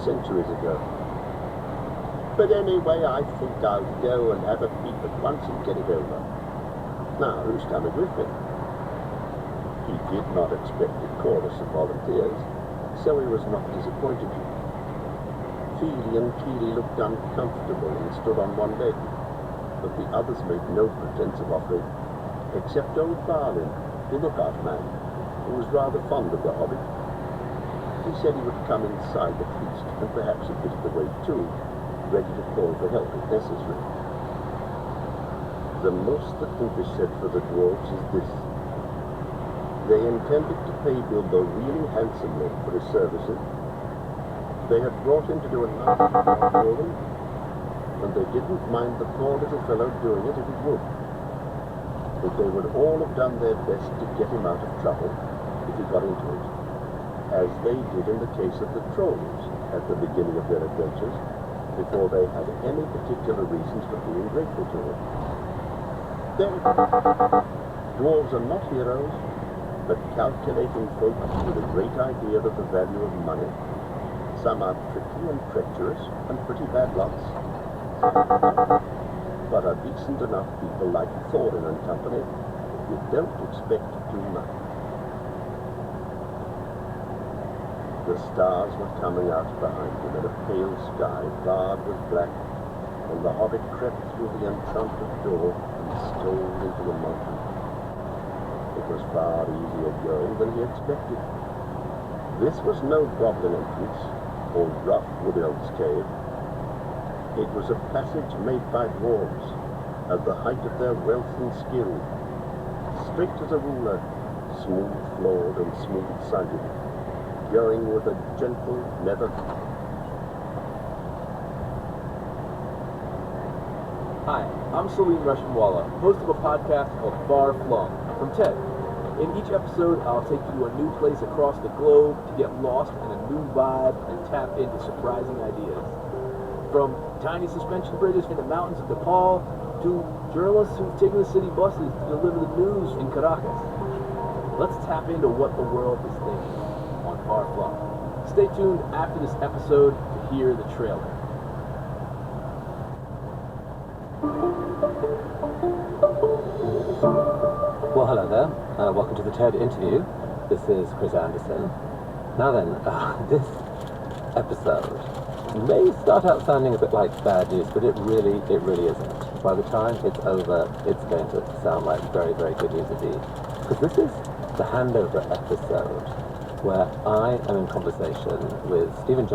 centuries ago. But anyway, I think I'll go and have a peep at once and get it over. Now, who's coming with me? He did not expect a chorus of volunteers, so he was not disappointed. Feely and Keely looked uncomfortable and stood on one leg, but the others made no pretense of offering, except old Barlin, the lookout man, who was rather fond of the hobbit. He said he would come inside at least, and perhaps a bit of the way too, ready to call for help if necessary. The most that can be said for the dwarves is this. They intended to pay Bilbo really handsomely for his services. They had brought him to do a nice job for them, and they didn't mind the poor little fellow doing it if he would. But they would all have done their best to get him out of trouble if he got into it, as they did in the case of the trolls at the beginning of their adventures, before they had any particular reasons for being grateful to him. Dwarves are not heroes, but calculating folk with a great idea of the value of money. Some are tricky and treacherous and pretty bad lots, but are decent enough people like Thorin and company. You don't expect too much. The stars were coming out behind him in a pale sky barred with black, and the hobbit crept through the enchanted door and stole into the mountain. It was far easier going than he expected. This was no goblin entrance, or rough wood elf's cave. It was a passage made by dwarves, at the height of their wealth and skill, straight as a ruler, smooth-floored and smooth-sided, going with a gentle, never... Hi, I'm Salim Russianwala, host of a podcast called Far Flung, from TED. In each episode, I'll take you to a new place across the globe to get lost in a new vibe and tap into surprising ideas. From tiny suspension bridges in the mountains of Nepal to journalists who've taken the city buses to deliver the news in Caracas. Let's tap into what the world is thinking on Far Flung. Stay tuned after this episode to hear the trailer. Well, hello there. Welcome to the TED interview. This is Chris Anderson. Now then, this episode may start out sounding a bit like bad news, but it really isn't. By the time it's over, it's going to sound like very, very good news indeed. Because this is the handover episode where I am in conversation with Stephen Johnson.